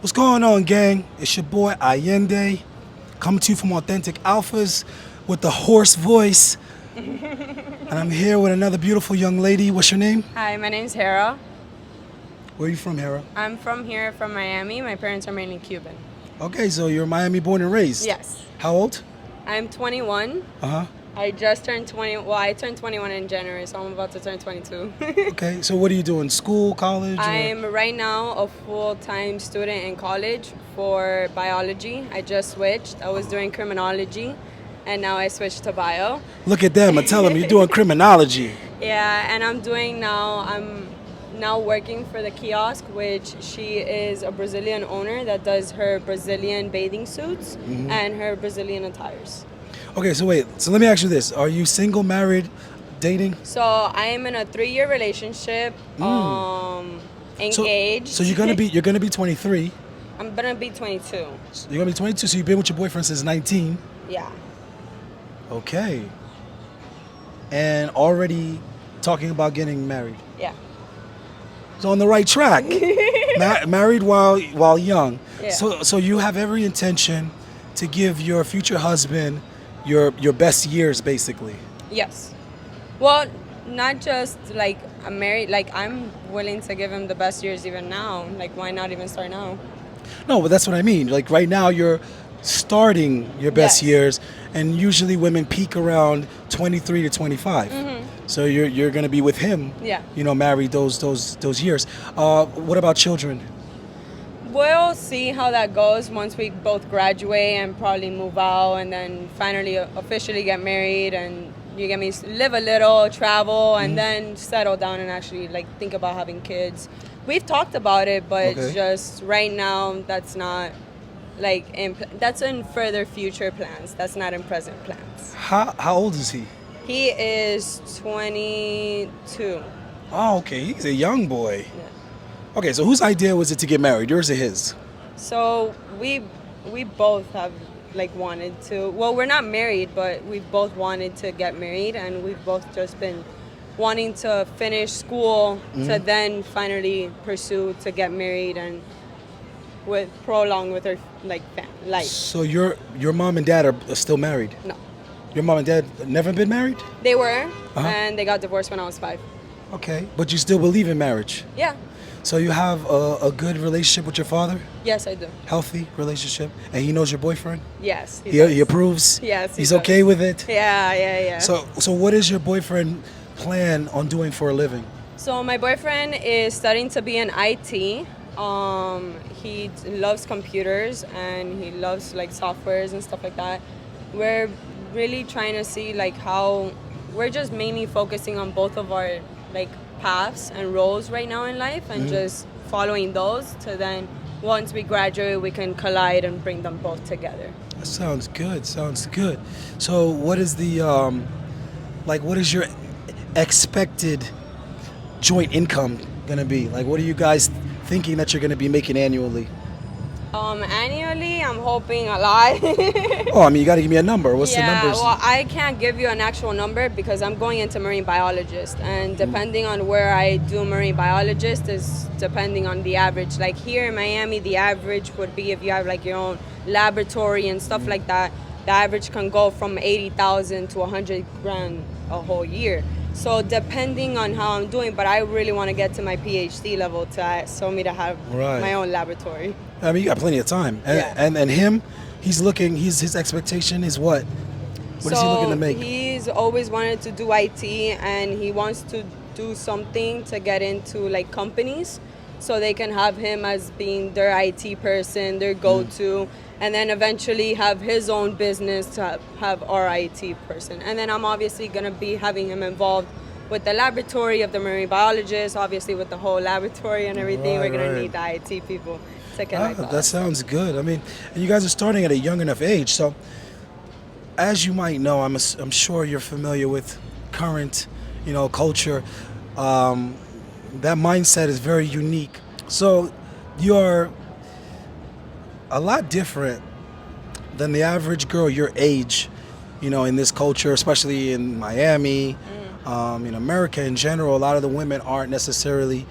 What's going on, gang? It's your boy Allende, coming to you from Authentic Alphas with the hoarse voice. And I'm here with another beautiful young lady. What's your name? Hi, my name's Hera. Where are you from, Hera? I'm from here, from Miami. My parents are mainly Cuban. Okay, so you're Miami born and raised. Yes. How old? I'm 21. Uh-huh. I just turned 20. Well, I turned 21 in January, so I'm about to turn 22. Okay, so what are you doing? School, college? Or? I'm right now a full-time student in college for biology. I just switched. I was doing criminology, and now I switched to bio. Look at them and tell them you're doing criminology. Yeah, and I'm now working for the kiosk, which she is a Brazilian owner that does her Brazilian bathing suits and her Brazilian attires. Okay, so wait. So let me ask you this. Are you single, married, dating? So I am in a 3-year relationship, engaged. So you're gonna be 23. I'm gonna be 22. So you're gonna be 22. So you've been with your boyfriend since 19. Yeah. Okay. And already talking about getting married. Yeah. So on the right track. Married while young. Yeah. So you have every intention to give your future husband your best years, basically. Yes. Well, not just like I'm married. Like I'm willing to give him the best years even now. Like why not even start now? No, but that's what I mean. Like right now, you're starting your best Yes. years, and usually women peak around 23 to 25. So you're gonna be with him. Yeah. You know, married those years. What about children? We'll see how that goes once we both graduate and probably move out and then finally officially get married and you get me live a little, travel, and then settle down and actually like think about having kids. We've talked about it, but Okay. it's just right now that's not like that's in further future plans. That's not in present plans. How old is he? He is 22. Oh, okay. He's a young boy. Yeah. Okay, so whose idea was it to get married? Yours or his? So we both have like wanted to. Well, we're not married, but we've both wanted to get married, and we've both just been wanting to finish school to then finally pursue to get married and with prolong with our like life. So your mom and dad are still married? No, Your mom and dad never been married? they were, Uh-huh. and they got divorced when I was 5. Okay, but you still believe in marriage? Yeah. So you have a good relationship with your father? Yes, I do. Healthy relationship? And he knows your boyfriend? Yes. He does. approves? Yes, he He's does. okay with it? Yeah. So what is your boyfriend plan on doing for a living? So my boyfriend is studying to be in IT. He loves computers and he loves like softwares and stuff like that. We're really trying to see like how we're just mainly focusing on both of our like paths and roles right now in life and just following those to then once we graduate we can collide and bring them both together. That sounds good. Sounds good. So what is the what is your expected joint income gonna be? Like what are you guys thinking that you're gonna be making annually? Annually, I'm hoping a lot. Oh, I mean you gotta give me a number. What's the numbers? Well, I can't give you an actual number because I'm going into marine biologist, and depending on where I do marine biologist is depending on the average. Like here in Miami, the average would be if you have like your own laboratory and stuff like that. The average can go from 80,000 to 100 grand a whole year. So depending on how I'm doing, but I really want to get to my PhD level so me to have Right. my own laboratory. I mean you got plenty of time. And Yeah. and him, his expectation is what? What is he looking to make? He's always wanted to do IT and he wants to do something to get into like companies so they can have him as being their IT person, their go-to, and then eventually have his own business to have our IT person. And then I'm obviously going to be having him involved with the laboratory of the marine biologist, obviously with the whole laboratory and everything. Right, We're going right. to need the IT people to connect all That sounds good. I mean, and you guys are starting at a young enough age. So, as you might know, I'm sure you're familiar with current, culture. That mindset is very unique. So, you're a lot different than the average girl your age, in this culture, especially in Miami, in America in general. A lot of the women aren't necessarily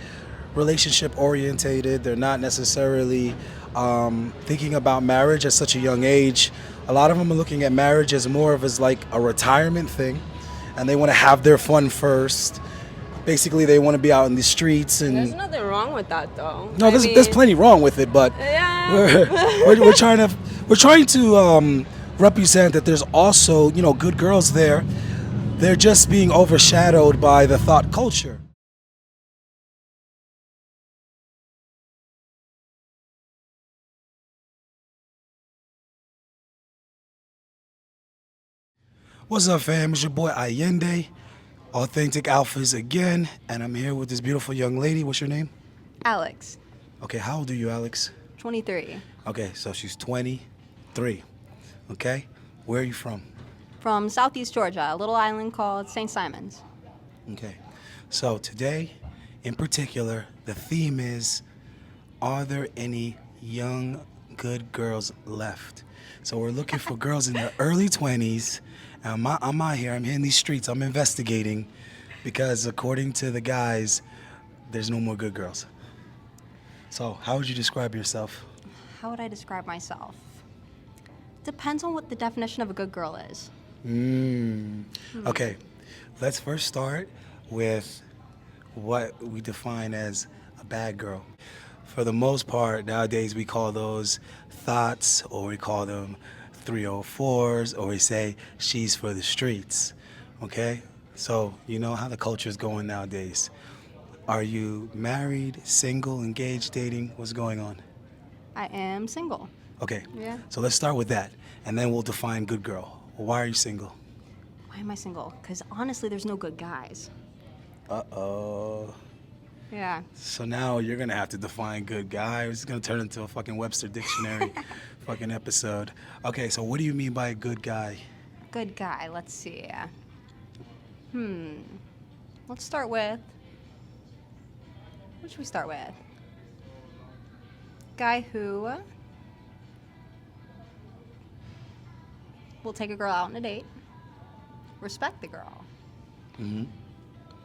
relationship orientated. They're not necessarily thinking about marriage at such a young age. A lot of them are looking at marriage as more of as like a retirement thing, and they want to have their fun first. Basically, they want to be out in the streets There's and nothing wrong with that, though. no, there's plenty wrong with it, but Yeah. we're trying to represent that there's also good girls there. They're just being overshadowed by the thought culture. What's up, fam? It's your boy Allende, Authentic Alphas again, and I'm here with this beautiful young lady. What's your name? Alex, Okay, how old are you, Alex? 23, Okay, so she's 23. Okay, where are you from? from Southeast Georgia, a little island called St. Simons. Okay, so today, in particular, the theme is: are there any young, good girls left? So we're looking for girls in their early 20s. And I'm out here, I'm hitting these streets, I'm investigating, because according to the guys, there's no more good girls. So, how would you describe yourself? How would I describe myself? Depends on what the definition of a good girl is. Okay, let's first start with what we define as a bad girl. For the most part, nowadays we call those thoughts, or we call them 304s, or we say she's for the streets. Okay? So, you know how the culture is going nowadays. Are you married, single, engaged, dating? What's going on? I am single. Okay. Yeah. So let's start with that, and then we'll define good girl. Why are you single? Why am I single? Because honestly, there's no good guys. Uh-oh. Yeah. So now you're gonna have to define good guy. It's gonna turn into a fucking Webster Dictionary fucking episode. Okay, so what do you mean by a good guy? Good guy, let's see. Let's start with. What should we start with? Guy who will take a girl out on a date, respect the girl, Mm-hmm.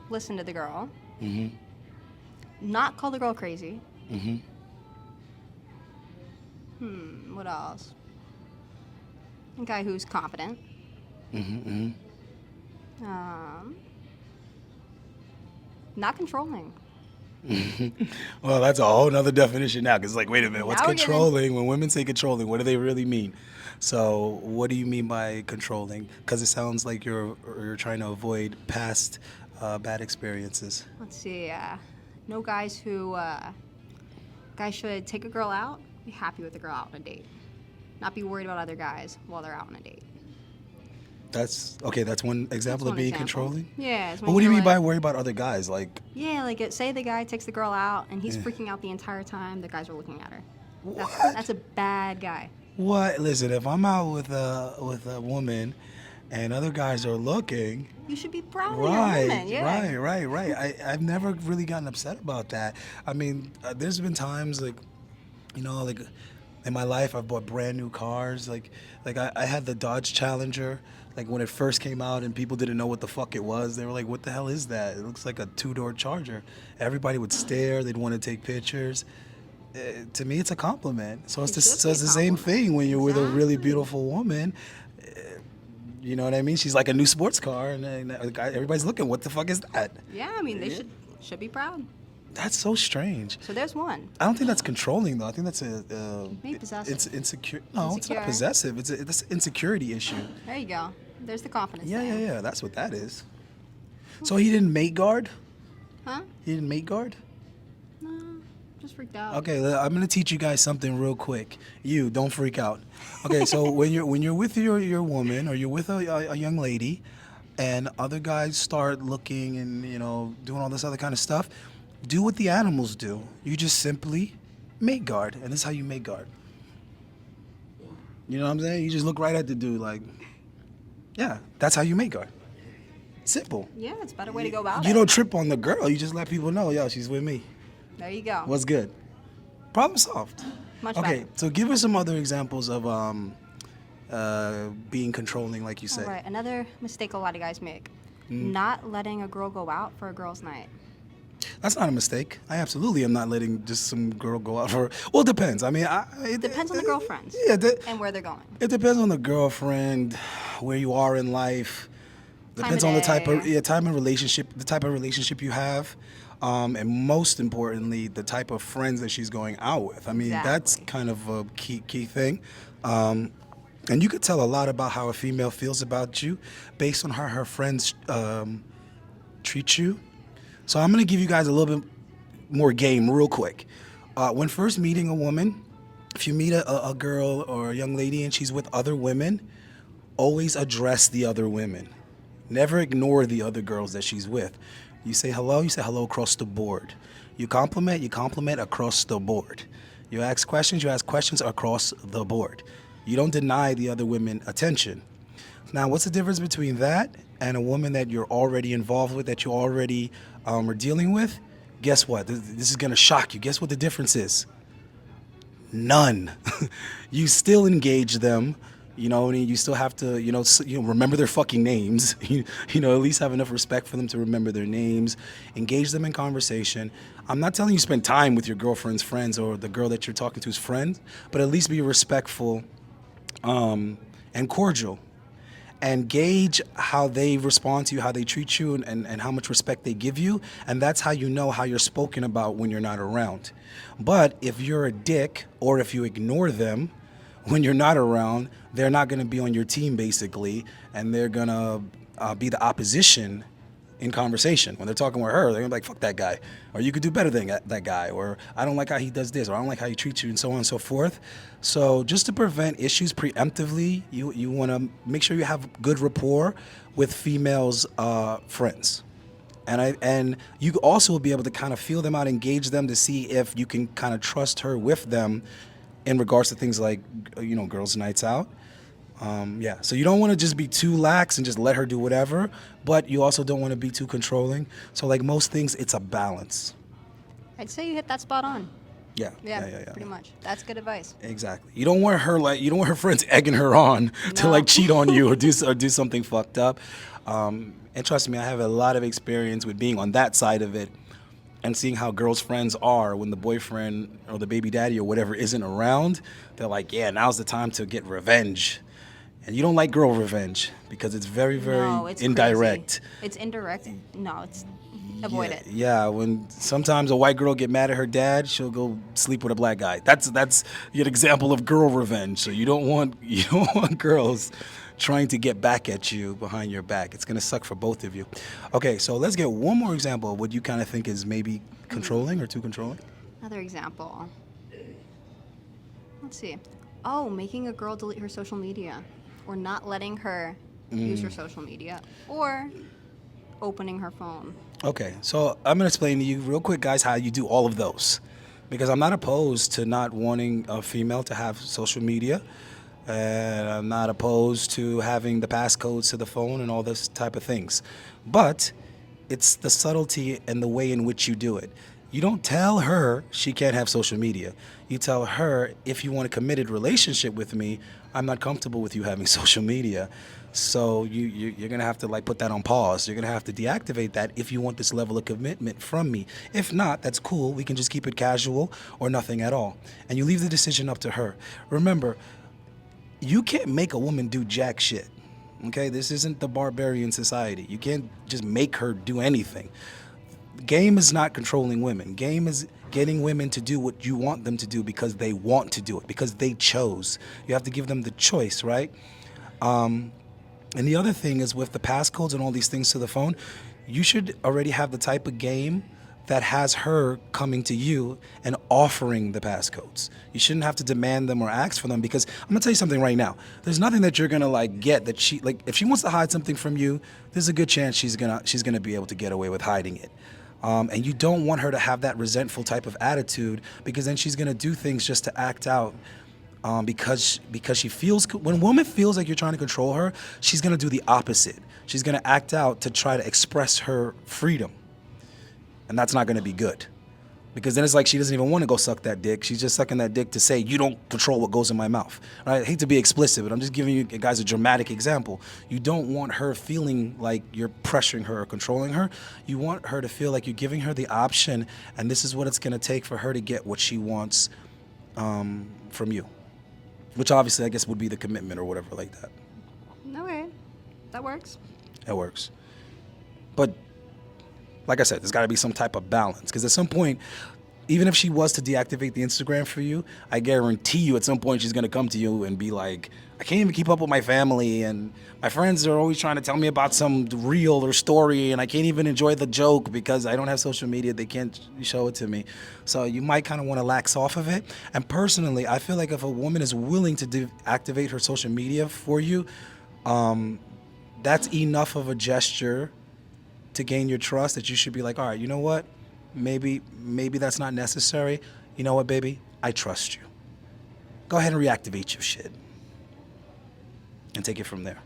listen to the girl, Mm-hmm. not call the girl crazy. Mm-hmm. What else? A guy who's confident. Mm-hmm. Not controlling. Well, that's a whole nother definition now. Cause like, wait a minute, what's Now we're getting- controlling? When women say controlling, what do they really mean? So, what do you mean by controlling? Because it sounds like you're trying to avoid past bad experiences. Let's see. No guys who. Guys should take a girl out, be happy with the girl out on a date, not be worried about other guys while they're out on a date. That's okay. That's one example That's of one being example. controlling. Yeah. It's when But what do you you're mean by like- worry about other guys? Like, Yeah, like say the guy takes the girl out and he's Yeah. freaking out the entire time the guys are looking at her. what? That's a bad guy. What? Listen, if I'm out with a woman, and other guys are looking, You should be proud of your right, woman. Yeah. right. I've never really gotten upset about that. I mean, there's been times like, like in my life I've bought brand new cars. Like I had the Dodge Challenger. Like when it first came out and people didn't know what the fuck it was, they were like, "What the hell is that? It looks like a two-door Charger." Everybody would stare. They'd want to take pictures. To me, it's a compliment. So it's It should so be it's a the same compliment. thing when you're with a really Exactly. beautiful woman. You know what I mean? She's like a new sports car, and everybody's looking. What the fuck is that? Yeah, I mean they should be proud. That's so strange. So there's one. I don't think that's controlling though. I think that's Maybe possessive. It's insecure. No, it's not Insecure. possessive. It's an insecurity issue. There you go. There's the confidence. Yeah, thing. yeah. That's what that is. So he didn't mate guard. Huh? He didn't mate guard. No, just freaked out. Okay, I'm gonna teach you guys something real quick. You don't freak out. Okay, so when you're with your woman or you're with a young lady, and other guys start looking and doing all this other kind of stuff, do what the animals do. You just simply mate guard, and this is how you mate guard. You know what I'm saying? You just look right at the dude like, yeah, that's how you mate guard. Simple. Yeah, it's a better way to go about You it. don't trip on the girl. You just let people know, yo, she's with me. There you go. What's good? Problem solved. Much Okay, better. so give us some other examples of being controlling, like you said. All right, another mistake a lot of guys make. Mm. Not letting a girl go out for a girl's night. That's not a mistake. I absolutely am not letting just some girl go out for. Well, it depends. I mean, it Depends on the girlfriends. Yeah, and where they're going. it depends on the girlfriend, where you are in life. Depends on the type of the type of relationship you have, and most importantly, the type of friends that she's going out with. I mean, that's Exactly. kind of a key thing. And you could tell a lot about how a female feels about you based on how her friends treat you. So I'm gonna give you guys a little bit more game real quick. When first meeting a woman, if you meet a girl or a young lady and she's with other women, always address the other women. Never ignore the other girls that she's with. You say hello across the board. You compliment across the board. You ask questions across the board. You don't deny the other women attention. Now, what's the difference between that and a woman that you're already involved with, that you already are dealing with? Guess what? This is going to shock you. Guess what the difference is? None. You still engage them. You know, and you still have to, remember their fucking names. At least have enough respect for them to remember their names. Engage them in conversation. I'm not telling you spend time with your girlfriend's friends or the girl that you're talking to's friends, but at least be respectful and cordial. And gauge how they respond to you, how they treat you, and how much respect they give you. And that's how you know how you're spoken about when you're not around. But if you're a dick or if you ignore them when you're not around, they're not going to be on your team, basically. And they're going to be the opposition in conversation. When they're talking with her, they're going to be like, fuck that guy. Or you could do better than that guy. Or I don't like how he does this. Or I don't like how he treats you, and so on and so forth. So just to prevent issues preemptively, you want to make sure you have good rapport with females' friends. And you also will be able to kind of feel them out, engage them to see if you can kind of trust her with them in regards to things like, girls' nights out. So you don't want to just be too lax and just let her do whatever, but you also don't want to be too controlling. So like most things, it's a balance. I'd say you hit that spot on. Yeah. Pretty much. That's good advice. Exactly. You don't want her friends egging her on to like cheat on you or do something fucked up. And trust me, I have a lot of experience with being on that side of it and seeing how girls' friends are when the boyfriend or the baby daddy or whatever isn't around. They're like, yeah, now's the time to get revenge. And you don't like girl revenge because it's very, very No, it's indirect. crazy. It's indirect. No, it's avoid it. Yeah, when sometimes a white girl get mad at her dad, she'll go sleep with a black guy. That's an example of girl revenge. So you don't want girls trying to get back at you behind your back. It's gonna suck for both of you. Okay, so let's get one more example of what you kind of think is maybe controlling or too controlling. Another example. Let's see. Oh, making a girl delete her social media, or not letting her use her social media, or opening her phone. Okay, so I'm gonna explain to you real quick, guys, how you do all of those, because I'm not opposed to not wanting a female to have social media, and I'm not opposed to having the passcodes to the phone and all this type of things, but it's the subtlety and the way in which you do it. You don't tell her she can't have social media. You tell her, if you want a committed relationship with me, I'm not comfortable with you having social media. So you're going to have to like put that on pause. You're going to have to deactivate that if you want this level of commitment from me. If not, that's cool. We can just keep it casual or nothing at all. And you leave the decision up to her. Remember, you can't make a woman do jack shit. Okay? This isn't the barbarian society. You can't just make her do anything. Game is not controlling women. Game is getting women to do what you want them to do because they want to do it, because they chose. You have to give them the choice, right? And the other thing is, with the passcodes and all these things to the phone, you should already have the type of game that has her coming to you and offering the passcodes. You shouldn't have to demand them or ask for them, because I'm gonna tell you something right now. There's nothing that you're gonna like get that she like. If she wants to hide something from you, there's a good chance she's gonna be able to get away with hiding it. And you don't want her to have that resentful type of attitude, because then she's gonna do things just to act out. Because she feels, when a woman feels like you're trying to control her, she's gonna do the opposite. She's gonna act out to try to express her freedom, and that's not gonna be good. Because then it's like she doesn't even want to go suck that dick. She's just sucking that dick to say, you don't control what goes in my mouth. Right? I hate to be explicit, but I'm just giving you guys a dramatic example. You don't want her feeling like you're pressuring her or controlling her. You want her to feel like you're giving her the option, and this is what it's going to take for her to get what she wants from you. Which obviously I guess would be the commitment or whatever like that. Okay, that works. It works. But like I said, there's got to be some type of balance. Because at some point, even if she was to deactivate the Instagram for you, I guarantee you at some point she's going to come to you and be like, I can't even keep up with my family. And my friends are always trying to tell me about some reel or story. And I can't even enjoy the joke because I don't have social media. They can't show it to me. So you might kind of want to lax off of it. And personally, I feel like if a woman is willing to deactivate her social media for you, that's enough of a gesture to gain your trust that you should be like, all right, you know what? Maybe that's not necessary. You know what, baby? I trust you. Go ahead and reactivate your shit. And take it from there.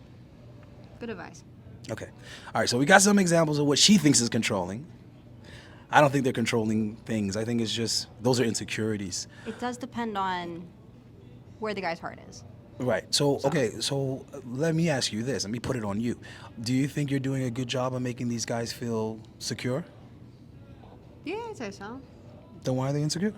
Good advice. Okay. All right, so we got some examples of what she thinks is controlling. I don't think they're controlling things. I think it's just, those are insecurities. It does depend on where the guy's heart is. Right. So, okay, so let me ask you this. Let me put it on you. Do you think you're doing a good job of making these guys feel secure? Yeah, I'd say so. Then why are they insecure?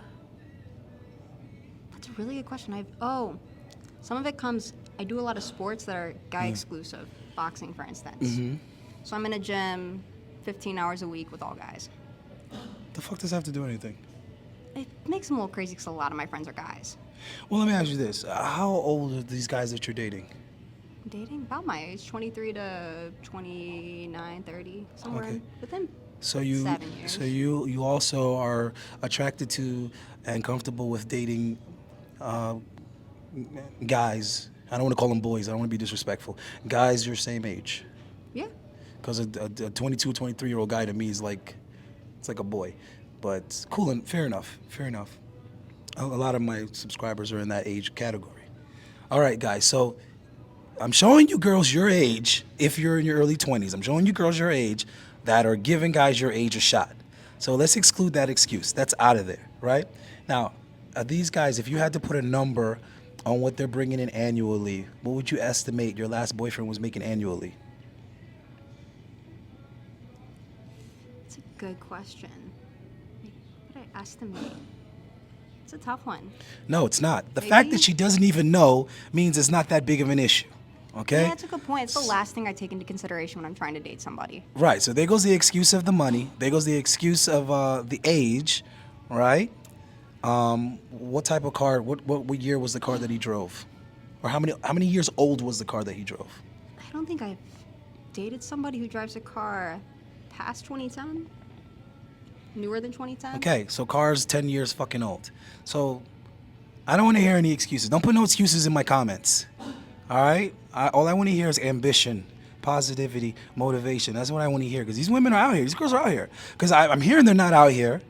That's a really good question. Some of it comes, I do a lot of sports that are guy exclusive, boxing for instance. Mm-hmm. So I'm in a gym 15 hours a week with all guys. The fuck does that have to do with anything? It makes them a little crazy because a lot of my friends are guys. Well, let me ask you this. How old are these guys that you're dating? Dating about my age, 23 to 29, 30, somewhere Okay. within So you 7 years. so you also are attracted to and comfortable with dating guys. I don't want to call them boys. I don't want to be disrespectful. Guys your same age. Yeah. Because a 22, 23-year-old guy to me is like, it's like a boy. But cool, and fair enough. Fair enough. A lot of my subscribers are in that age category. All right, guys. So I'm showing you girls your age, if you're in your early 20s. I'm showing you girls your age that are giving guys your age a shot. So let's exclude that excuse. That's out of there, right? Now, these guys, if you had to put a number on what they're bringing in annually, what would you estimate your last boyfriend was making annually? That's a good question. What would I estimate? It's a tough one. No, it's not. The fact that Maybe? she doesn't even know means it's not that big of an issue. Okay? Yeah, that's a good point. It's the last thing I take into consideration when I'm trying to date somebody. Right. So there goes the excuse of the money. There goes the excuse of the age, right? What type of car? What year was the car that he drove? Or how many years old was the car that he drove? I don't think I've dated somebody who drives a car past 2010. Newer than 2010. Okay, so car's 10 years fucking old. So I don't want to hear any excuses. Don't put no excuses in my comments. All right? All I want to hear is ambition, positivity, motivation. That's what I want to hear because these women are out here. These girls are out here. Because I'm hearing they're not out here,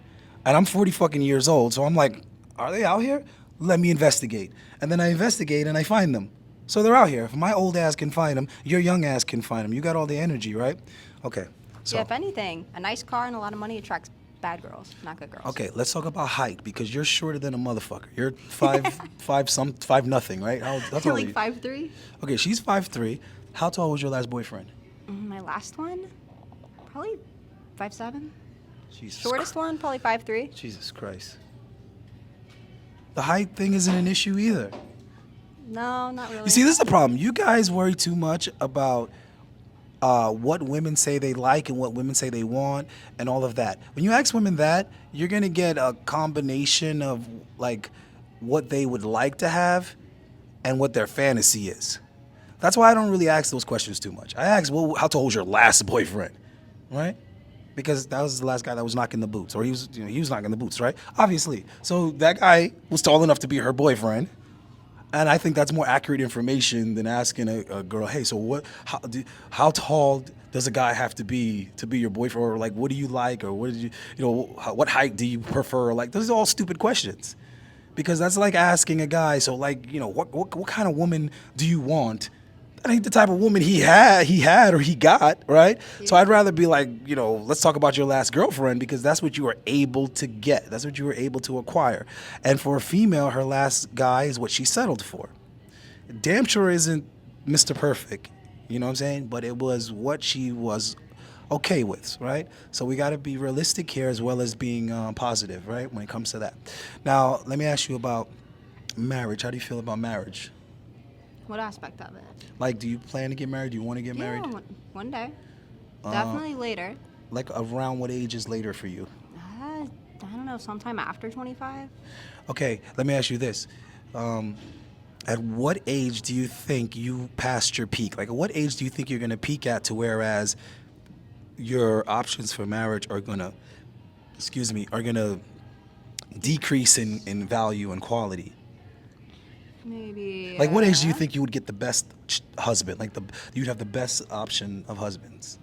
and I'm 40 fucking years old. So I'm like, are they out here? Let me investigate. And then I investigate and I find them. So they're out here. If my old ass can find them, your young ass can find them. You got all the energy, right? Okay. So. Yeah, if anything, a nice car and a lot of money attracts bad girls, not good girls. Okay, let's talk about height because you're shorter than a motherfucker. You're five nothing, right? That's You're all like you. 5'3". Okay, she's 5'3". How tall was your last boyfriend? My last one, probably 5'7". Jesus Shortest one, probably 5'3". Jesus Christ. The height thing isn't an issue either. No, not really. You see, this is the problem. You guys worry too much about what women say they like and what women say they want and all of that. When you ask women that, you're going to get a combination of like what they would like to have and what their fantasy is. That's why I don't really ask those questions too much. I ask, well, how tall was your last boyfriend, right? Because that was the last guy that was knocking the boots, or he was knocking the boots, right? Obviously. So that guy was tall enough to be her boyfriend. And I think that's more accurate information than asking a girl, hey, so how tall does a guy have to be your boyfriend? Or like, what do you like? Or what height do you prefer? Like, those are all stupid questions. Because that's like asking a guy, so like, what kind of woman do you want? that ain't the type of woman he had or he got, right? So I'd rather be like, let's talk about your last girlfriend because that's what you were able to get. That's what you were able to acquire. And for a female, her last guy is what she settled for. Damn sure isn't Mr. Perfect, you know what I'm saying? But it was what she was okay with, right? So we got to be realistic here as well as being positive, right, when it comes to that. Now, let me ask you about marriage. How do you feel about marriage? What aspect of it? Like, do you plan to get married? Do you want to get married? Yeah, one day. Definitely later. Like, around what age is later for you? I don't know, sometime after 25. Okay, let me ask you this. At what age do you think you passed your peak? Like, at what age do you think you're going to peak at to whereas your options for marriage are going to decrease in value and quality? Maybe. Like, what age do you think you would get the best husband? Like, you'd have the best option of husbands?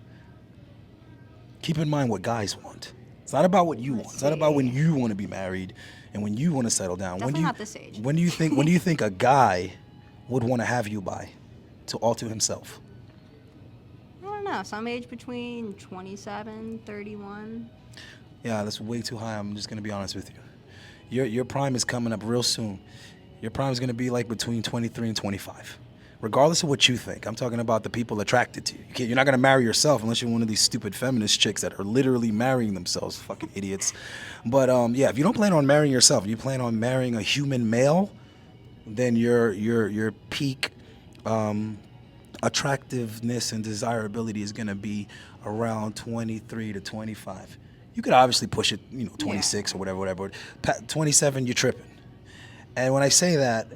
Keep in mind what guys want. It's not about what you want. It's not about when you want to be married and when you want to settle down. Definitely not this age. When do you think a guy would want to have you by, all to himself? I don't know, some age between 27, 31. Yeah, that's way too high. I'm just gonna be honest with you. Your prime is coming up real soon. Your prime is gonna be like between 23 and 25. Regardless of what you think, I'm talking about the people attracted to you. You're not gonna marry yourself unless you're one of these stupid feminist chicks that are literally marrying themselves, fucking idiots. But yeah, if you don't plan on marrying yourself, you plan on marrying a human male, then your peak attractiveness and desirability is gonna be around 23 to 25. You could obviously push it, 26 or whatever. 27, you're tripping. And when I say that,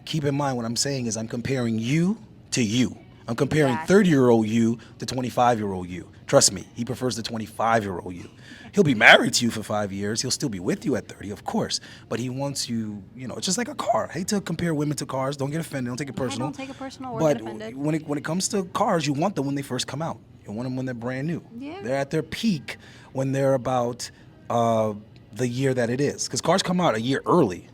keep in mind what I'm saying is I'm comparing you to you. I'm comparing 30-year-old you to 25-year-old you. Trust me, he prefers the 25-year-old you. He'll be married to you for 5 years. He'll still be with you at 30, of course. But he wants you, it's just like a car. I hate to compare women to cars. Don't get offended. Don't take it personal. Don't take it personal or but get offended. when it comes to cars, you want them when they first come out. You want them when they're brand new. Yeah. They're at their peak when they're about the year that it is. Because cars come out a year early.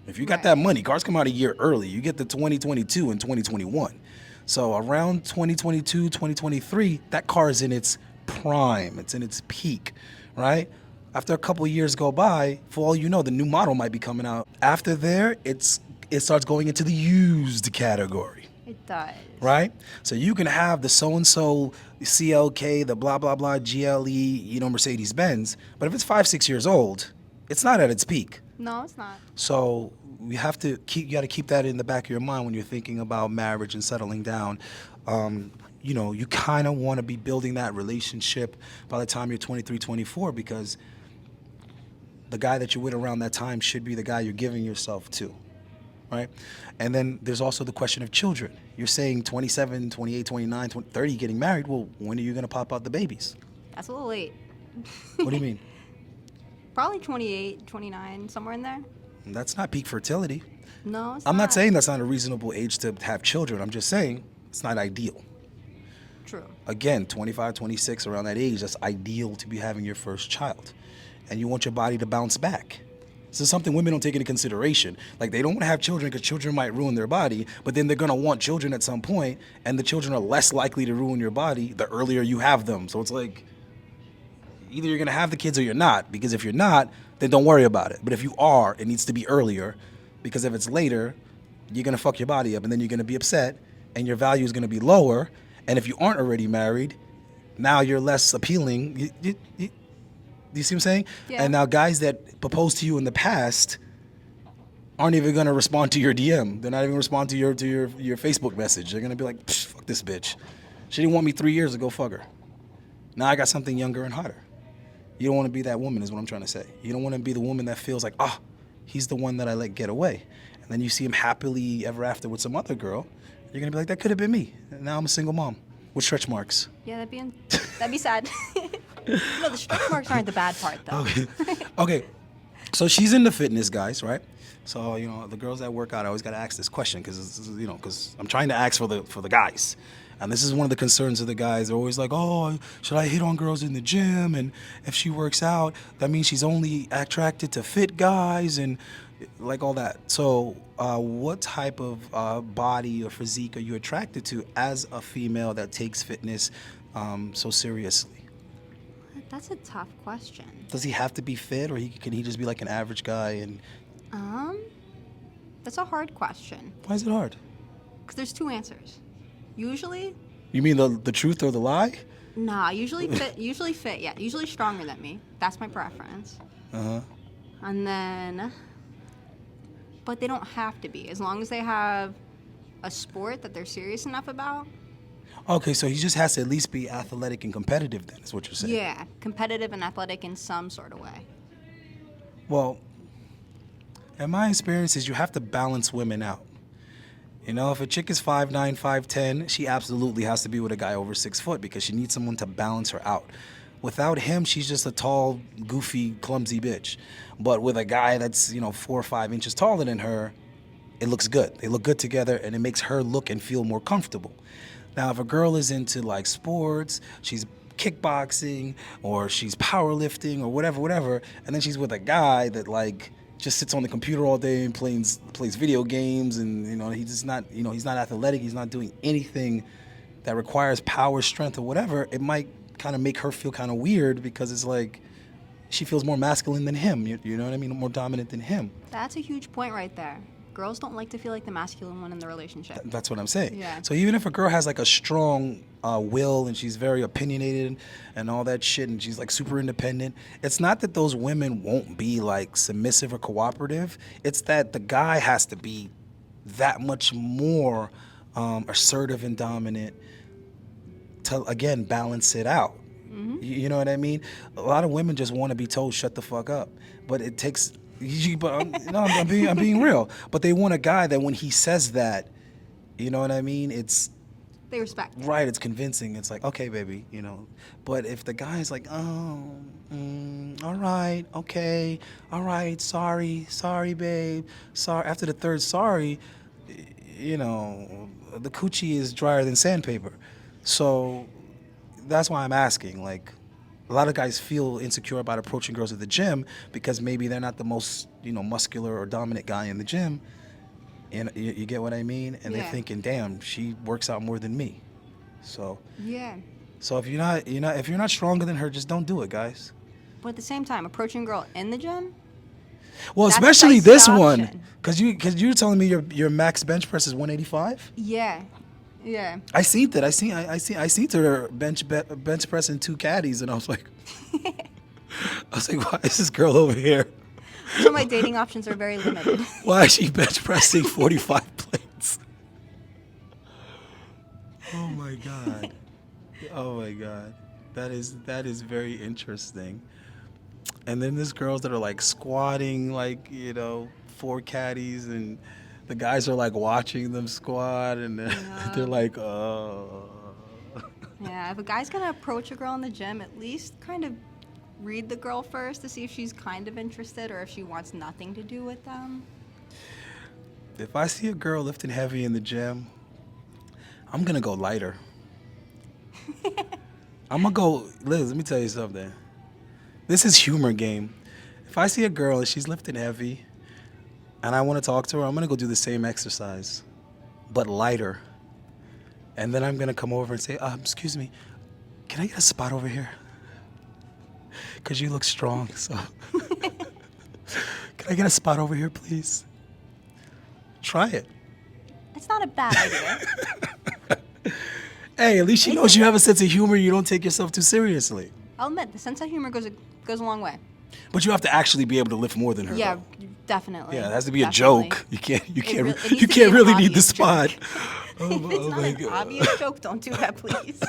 If you got that money, cars come out a year early. You get the 2022 and 2021. So around 2022, 2023, that car is in its prime. It's in its peak, right? After a couple of years go by, for all you know, the new model might be coming out. After there, it starts going into the used category. It does. Right? So you can have the so-and-so CLK, the blah, blah, blah, GLE, Mercedes-Benz. But if it's 5-6 years old, it's not at its peak. No, it's not. So you got to keep that in the back of your mind when you're thinking about marriage and settling down. You kind of want to be building that relationship by the time you're 23, 24, because the guy that you're with around that time should be the guy you're giving yourself to, right? And then there's also the question of children. You're saying 27, 28, 29, 30 getting married. Well, when are you going to pop out the babies? That's a little late. What do you mean? Probably 28, 29, somewhere in there. That's not peak fertility. No, it's I'm not saying that's not a reasonable age to have children. I'm just saying it's not ideal. True. Again, 25, 26, around that age, that's ideal to be having your first child. And you want your body to bounce back. This is something women don't take into consideration. Like, they don't want to have children because children might ruin their body, but then they're going to want children at some point, and the children are less likely to ruin your body the earlier you have them. So it's like, either you're going to have the kids or you're not, because if you're not, then don't worry about it. But if you are, it needs to be earlier, because if it's later, you're going to fuck your body up, and then you're going to be upset, and your value is going to be lower. And if you aren't already married, now you're less appealing. You see what I'm saying? Yeah. And now guys that proposed to you in the past aren't even going to respond to your DM. They're not even going to respond to your Facebook message. They're going to be like, fuck this bitch. She didn't want me 3 years ago, fuck her. Now I got something younger and hotter. You don't want to be that woman is what I'm trying to say. You don't want to be the woman that feels like, he's the one that I let get away. And then you see him happily ever after with some other girl. You're going to be like, that could have been me. And now I'm a single mom with stretch marks. Yeah, that'd be sad. No, the stretch marks aren't the bad part, though. Okay. So she's into fitness, guys, right? So, the girls that work out, I always got to ask this question because I'm trying to ask for the guys. And this is one of the concerns of the guys. They're always like, should I hit on girls in the gym? And if she works out, that means she's only attracted to fit guys. And like all that. So, what type of body or physique are you attracted to as a female that takes fitness so seriously? That's a tough question. Does he have to be fit, or can he just be like an average guy? And Um, that's a hard question why is it hard? because there's two answers. Usually, You mean the truth or the lie? nah, usually fit, yeah, usually stronger than me. That's my preference. Uh huh. And then, but they don't have to be as long as they have a sport that they're serious enough about. Okay, so he just has to at least be athletic and competitive. Then is what you're saying? Yeah, competitive and athletic in some sort of way. Well, in my experiences, you have to balance women out. You know, if a chick is 5'9", 5'10", she absolutely has to be with a guy over 6 foot because she needs someone to balance her out. Without him, she's just a tall, goofy, clumsy bitch. But with a guy that's, 4 or 5 inches taller than her, it looks good. They look good together, and it makes her look and feel more comfortable. Now, if a girl is into like sports, she's kickboxing or she's powerlifting or whatever, and then she's with a guy that like just sits on the computer all day and plays video games, and he's not athletic, he's not doing anything that requires power, strength, or whatever, it might kind of make her feel kind of weird because it's like she feels more masculine than him. You know what I mean? More dominant than him. That's a huge point right there. Girls don't like to feel like the masculine one in the relationship. That's what I'm saying. Yeah. So even if a girl has like a strong will and she's very opinionated and all that shit and she's like super independent, it's not that those women won't be like submissive or cooperative. It's that the guy has to be that much more assertive and dominant to, again, balance it out. You know what I mean? A lot of women just want to be told, shut the fuck up. But it takes... But I'm being real. But they want a guy that when he says that, you know what I mean? It's They respect it. right. It's convincing. It's like, okay, baby, But if the guy's like, all right, okay, all right, sorry, babe, sorry. After the third sorry, the coochie is drier than sandpaper. So that's why I'm asking, like. A lot of guys feel insecure about approaching girls at the gym because maybe they're not the most, muscular or dominant guy in the gym. And you get what I mean? And they're Yeah. thinking, damn, she works out more than me. So Yeah. if you're not stronger than her, just don't do it, guys. But at the same time, approaching a girl in the gym, Well, That's a especially dicey this one, option. because you're telling me your max bench press is 185. yeah. Yeah. I seen that. I seen her bench pressing 2 caddies, and I was like, why is this girl over here? So my dating options are very limited. Why is she bench pressing 45 plates? Oh my god. Oh my god. That is very interesting. And then there's girls that are like squatting like, 4 caddies, and the guys are like watching them squat, and they're like, oh. Yeah, if a guy's gonna approach a girl in the gym, at least kind of read the girl first to see if she's kind of interested or if she wants nothing to do with them. If I see a girl lifting heavy in the gym, I'm gonna go lighter. I'm gonna go, Liz, let me tell you something. This is humor game. If I see a girl and she's lifting heavy and I want to talk to her, I'm gonna go do the same exercise, but lighter. And then I'm gonna come over and say, excuse me, can I get a spot over here? Cause you look strong, so. Can I get a spot over here, please? Try it. It's not a bad idea. Hey, at least she knows you have a sense of humor. You don't take yourself too seriously. I'll admit, the sense of humor goes a long way. But you have to actually be able to lift more than her. Yeah, though. definitely. Yeah, it has to be a Definitely. joke. You can't It needs you to be can't an really need the obvious spot. joke. If it's not an obvious joke, don't do that, please.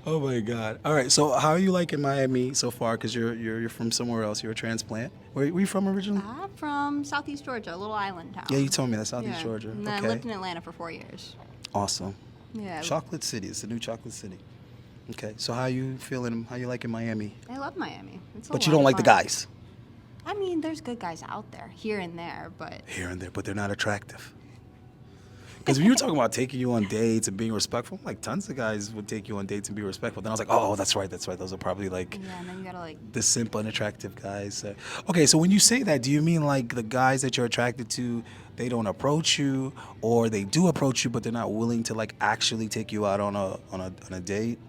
Oh my God! All right, so how are you liking Miami so far? Because you're from somewhere else. You're a transplant. Where you from originally? I'm from Southeast Georgia, a little island town. Yeah, you told me that, Southeast Yeah. Georgia. And then I Okay, lived in Atlanta for 4 years. awesome. Yeah. Chocolate City. It's the new Chocolate City. Okay, so how you feeling? How you liking Miami? I love Miami. It's a But you lot don't of like the fun. guys I mean, there's good guys out there, here and there, but here and there, but they're not attractive. Because when you were talking about taking you on dates and being respectful, like tons of guys would take you on dates and be respectful. Then I was like, oh, that's right. Those are probably like Yeah, and then you gotta like. the simple, unattractive guys. Okay, so when you say that, do you mean like the guys that you're attracted to, they don't approach you, or they do approach you, but they're not willing to like actually take you out on a date?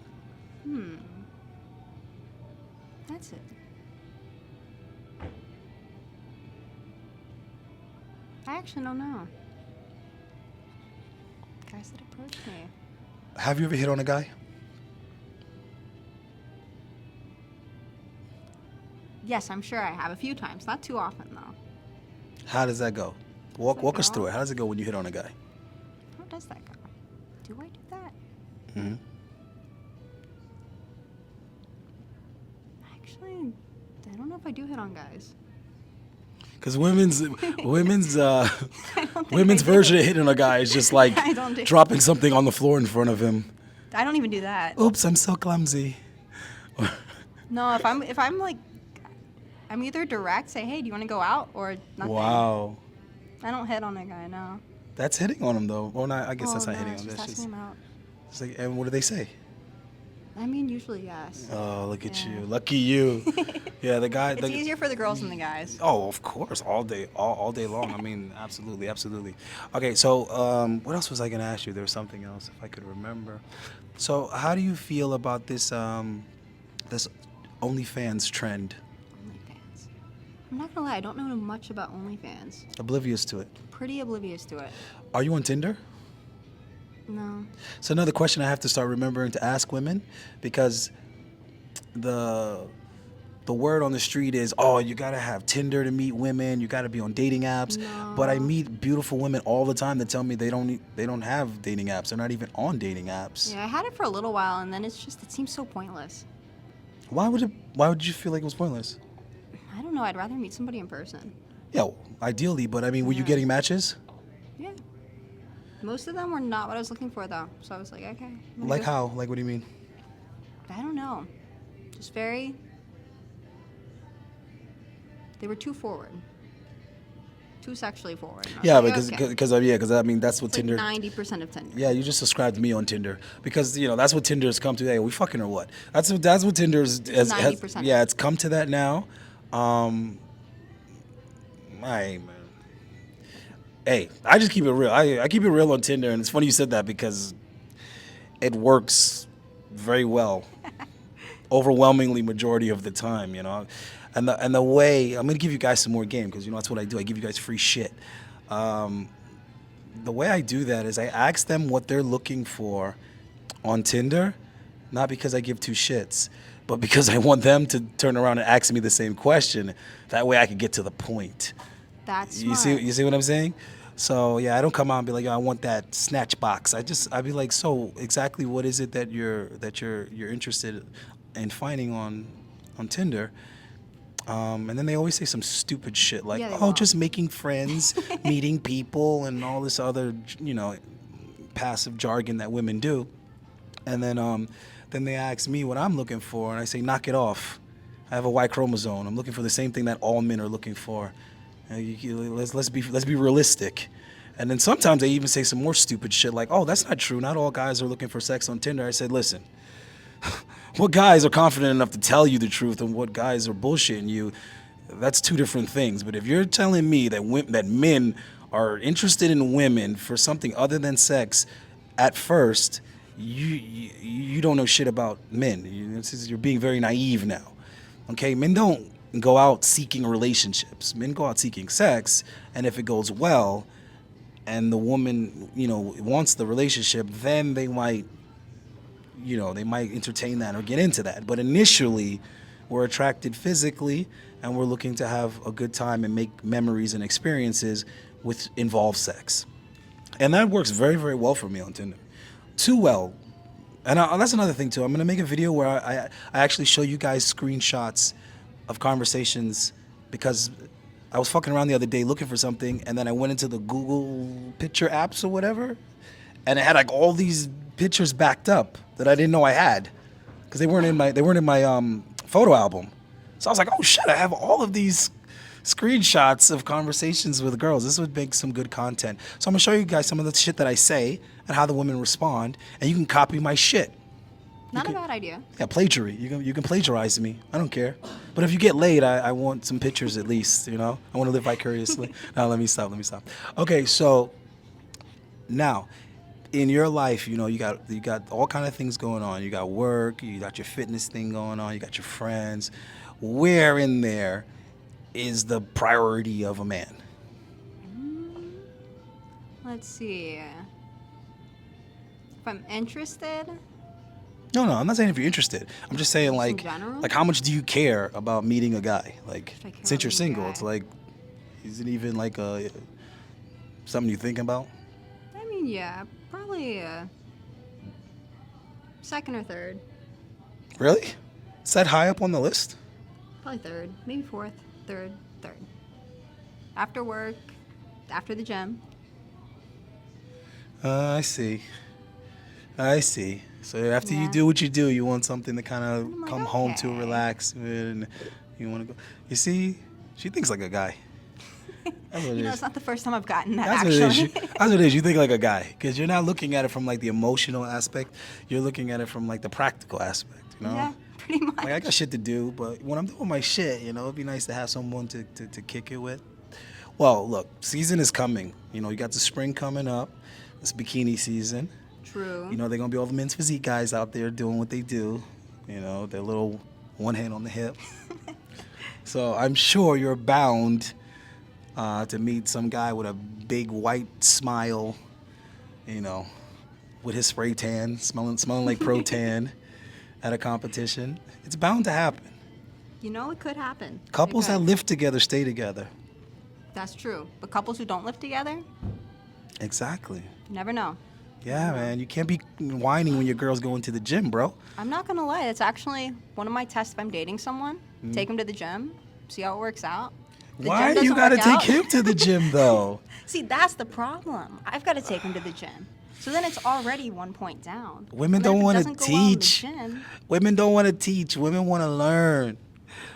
That's it. I actually don't know. Guys that approach me. Have you ever hit on a guy? Yes, I'm sure I have a few times. Not too often though. How does that go? Walk us through it. How does it go when you hit on a guy? How does that go? Do I do that? Hmm. Actually, I don't know if I do hit on guys. Because women's think version I of hitting a guy is just like I don't do- dropping something on the floor in front of him. I don't even do that. Oops, I'm so clumsy. No, if I'm like, I'm either direct, say, hey, do you want to go out, or nothing. Wow. I don't hit on a guy, no. That's hitting on him though. Well, not, I guess that's not no, hitting it's on him. just That's asking just, him out. it's like, and what do they say? I mean, usually yes. Oh, look at Yeah. you. Lucky you. Yeah, the guy. It's easier for the girls than the guys. Oh, of course, all day long. I mean, absolutely. Okay, so what else was I gonna ask you? There was something else if I could remember. So, how do you feel about this this OnlyFans trend? OnlyFans. I'm not gonna lie, I don't know much about OnlyFans. Oblivious to it. Pretty oblivious to it. Are you on Tinder? No. So another question I have to start remembering to ask women, because the word on the street is, oh, you gotta have Tinder to meet women, you gotta be on dating apps. No. But I meet beautiful women all the time that tell me they don't have dating apps. They're not even on dating apps. Yeah, I had it for a little while, and then it seems so pointless. Why would you feel like it was pointless? I don't know, I'd rather meet somebody in person. Yeah, ideally, but I mean, were you Yeah. getting matches? Yeah. Most of them were not what I was looking for, though. So I was like, okay. I'm gonna Like go. how? Like what do you mean? I don't know. Just very. They were too forward. Too sexually forward. And I was Yeah, like, because okay. I mean that's what It's like Tinder. 90% of Tinder. Yeah, you just subscribed to me on Tinder because that's what Tinder's come to. Hey, are we fucking or what? That's what Tinder's has 90%. yeah, it's come to that now. Man. Hey, I just keep it real. I keep it real on Tinder, and it's funny you said that because it works very well, overwhelmingly majority of the time. And the way I'm gonna give you guys some more game because that's what I do. I give you guys free shit. The way I do that is I ask them what they're looking for on Tinder, not because I give two shits, but because I want them to turn around and ask me the same question. That way I can get to the point. That's You smart. see what I'm saying? So yeah, I don't come out and be like, yo, I want that snatch box. I'd be like, so exactly what is it that you're interested in finding on Tinder? And then they always say some stupid shit like, Yeah, they oh, will. just making friends, meeting people, and all this other, passive jargon that women do. And then they ask me what I'm looking for, and I say, knock it off. I have a Y chromosome. I'm looking for the same thing that all men are looking for. Let's be realistic. And then sometimes they even say some more stupid shit like, oh, that's not true. Not all guys are looking for sex on Tinder. I said, listen. What guys are confident enough to tell you the truth and what guys are bullshitting you, that's two different things. But if you're telling me that men are interested in women for something other than sex at first, you don't know shit about men. You're being very naive now. Okay, men don't go out seeking relationships. Men go out seeking sex, and if it goes well and the woman, wants the relationship, then they might entertain that or get into that. But initially, we're attracted physically, and we're looking to have a good time and make memories and experiences which involve sex. And that works very, very well for me on Tinder. Too well. And that's another thing, too. I'm going to make a video where I actually show you guys screenshots of conversations because I was fucking around the other day looking for something, and then I went into the Google picture apps or whatever, and it had like all these pictures backed up that I didn't know I had because they weren't in my photo album. So I was like, oh shit, I have all of these screenshots of conversations with girls. This would make some good content. So I'm gonna show you guys some of the shit that I say and how the women respond, and you can copy my shit. Not a bad idea. Yeah, plagiary. You can plagiarize me. I don't care. But if you get laid, I want some pictures at least. You know, I want to live vicariously. No, let me stop. Okay, so now in your life, you know, you got all kind of things going on. You got work. You got your fitness thing going on. You got your friends. Where in there is the priority of a man? Let's see. If I'm interested, No, I'm not saying if you're interested. I'm just saying in like general? how much do you care about meeting a guy? Like If I care since you're about meeting a single, guy. it's like is it even like something you think about? I mean, yeah, probably second or third. Really? Is that high up on the list? Probably third, maybe fourth, third. After work, after the gym. I see. So after you Yeah. do what you do, you want something to kind I'm of like, come home to, okay. relax with, and you want to go. You see, she thinks like a guy. That's what it You know, is. it's not the first time I've gotten that, That's what it is. actually. That's what it is. You think like a guy because you're not looking at it from like the emotional aspect. You're looking at it from like the practical aspect. You know. Yeah, pretty much. Like I got shit to do, but when I'm doing my shit, you know, it'd be nice to have someone to kick it with. Well, look, season is coming. You know, you got the spring coming up. It's bikini season. True. You know, they're gonna be all the men's physique guys out there doing what they do. You know, their little one hand on the hip. So I'm sure you're bound to meet some guy with a big white smile. You know, with his spray tan, smelling like pro tan at a competition. It's bound to happen. You know, it could happen. Couples It that could. live together stay together. That's true. But couples who don't live together, Exactly. you never know. Yeah, man. You can't be whining when your girl's going to the gym, bro. I'm not gonna lie. That's actually one of my tests if I'm dating someone. Take him to the gym, see how it works out. If the Why gym you doesn't gotta work take out- him to the gym though? See, that's the problem. I've got to take him to the gym. So then it's already 1 point down. Women And then don't if it want to doesn't go well in the teach. gym, Women don't want to teach. Women want to learn.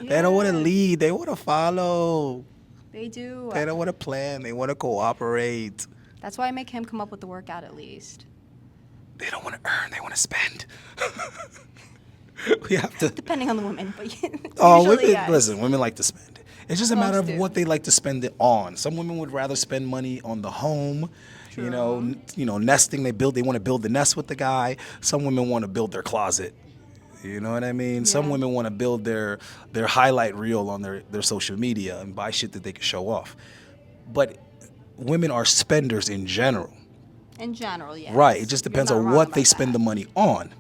They don't want to Yeah. lead. They want to follow. they do. They don't want to plan. They want to cooperate. That's why I make him come up with the workout at least. They don't want to earn. They want to spend. We have to. Depending on the woman, but Oh, usually, women, yes. listen, women like to spend. It's just a matter of Most do. what they like to spend it on. Some women would rather spend money on the home, you know, nesting. They want to build the nest with the guy. Some women want to build their closet. You know what I mean? Some Yeah. women want to build their highlight reel on their social media and buy shit that they can show off. But women are spenders in general. In general, yes. Right. It just You're depends not on wrong what they about spend that. the money on.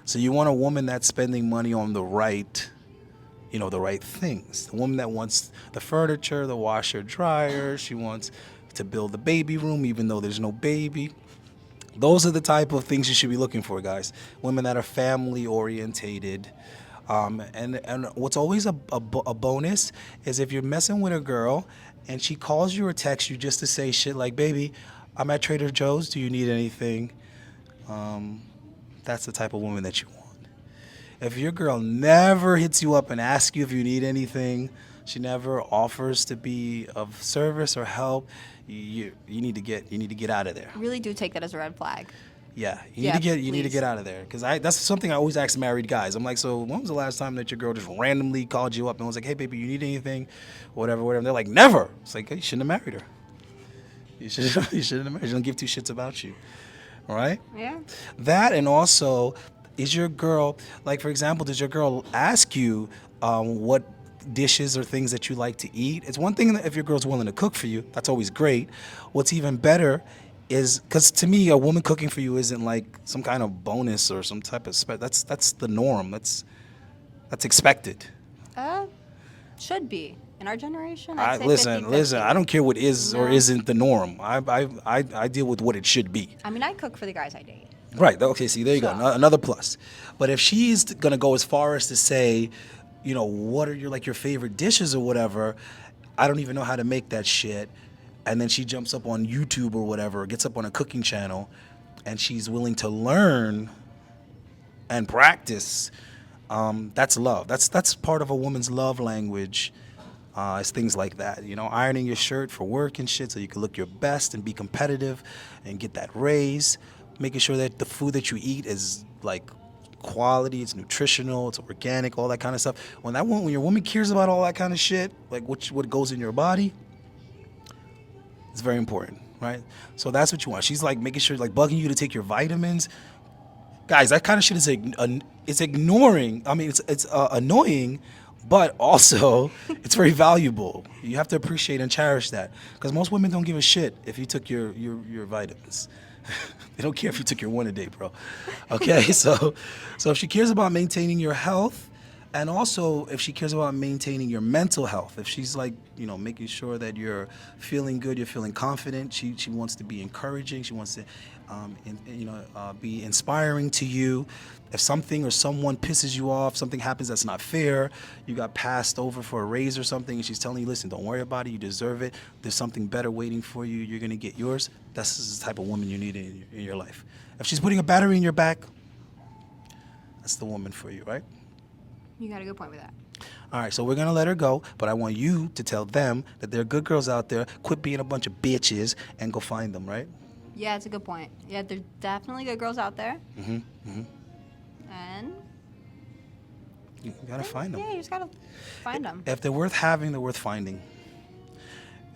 So you want a woman that's spending money on the right, the right things. The woman that wants the furniture, the washer, dryer. She wants to build the baby room even though there's no baby. Those are the type of things you should be looking for, guys. Women that are family orientated. And what's always a bonus is if you're messing with a girl and she calls you or texts you just to say shit like, baby, I'm at Trader Joe's. Do you need anything? That's the type of woman that you want. If your girl never hits you up and asks you if you need anything, she never offers to be of service or help, you need to get out of there. I really do take that as a red flag. Yeah, you Yeah, need to please. get out of there because that's something I always ask married guys. I'm like, so when was the last time that your girl just randomly called you up and was like, hey baby, you need anything, whatever. And they're like, never. It's like, hey, you shouldn't have married her. You shouldn't have married her. She don't give two shits about you. All right. Yeah. That and also, is your girl, like for example, does your girl ask you what dishes or things that you like to eat? It's one thing that if your girl's willing to cook for you, that's always great. What's even better is, because to me, a woman cooking for you isn't like some kind of bonus or some type of that's the norm. That's expected. Should be. In our generation, I'd say Listen, 50-50. I don't care what is or No. isn't the norm. I deal with what it should be. I mean, I cook for the guys I date. Right. Okay. See, there you go. So- Another plus. But if she's gonna go as far as to say, what are your favorite dishes or whatever, I don't even know how to make that shit, and then she jumps up on YouTube or whatever, gets up on a cooking channel, and she's willing to learn and practice. That's love. That's part of a woman's love language. It's things like that, you know, ironing your shirt for work and shit so you can look your best and be competitive and get that raise. Making sure that the food that you eat is like quality, it's nutritional, it's organic, all that kind of stuff. When your woman cares about all that kind of shit, like what goes in your body, it's very important, right? So that's what you want. She's like making sure, like bugging you to take your vitamins. Guys, that kind of shit is it's ignoring. I mean, it's annoying, but also it's very valuable. You have to appreciate and cherish that because most women don't give a shit if you took your vitamins. They don't care if you took your one a day, bro. Okay, so if she cares about maintaining your health, and also if she cares about maintaining your mental health, if she's like, you know, making sure that you're feeling good, you're feeling confident, she wants to be encouraging, she wants to, be inspiring to you. If something or someone pisses you off, something happens that's not fair, you got passed over for a raise or something, and she's telling you, listen, don't worry about it, you deserve it, there's something better waiting for you, you're gonna get yours. That's the type of woman you need in your life. If she's putting a battery in your back, that's the woman for you, right? You got a good point with that. All right, so we're going to let her go, but I want you to tell them that there are good girls out there. Quit being a bunch of bitches and go find them, right? Yeah, it's a good point. Yeah, there's definitely good girls out there. Mm-hmm. And You got to find them. yeah, you just gotta find them. If they're worth having, they're worth finding.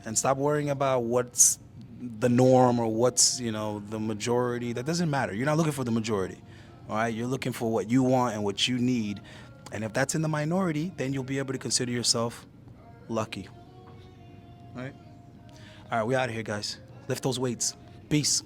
And stop worrying about what's the norm or what's, you know, the majority. That doesn't matter. You're not looking for the majority, all right? You're looking for what you want and what you need. And if that's in the minority, then you'll be able to consider yourself lucky. All right? All right, we out of here, guys. Lift those weights. Peace.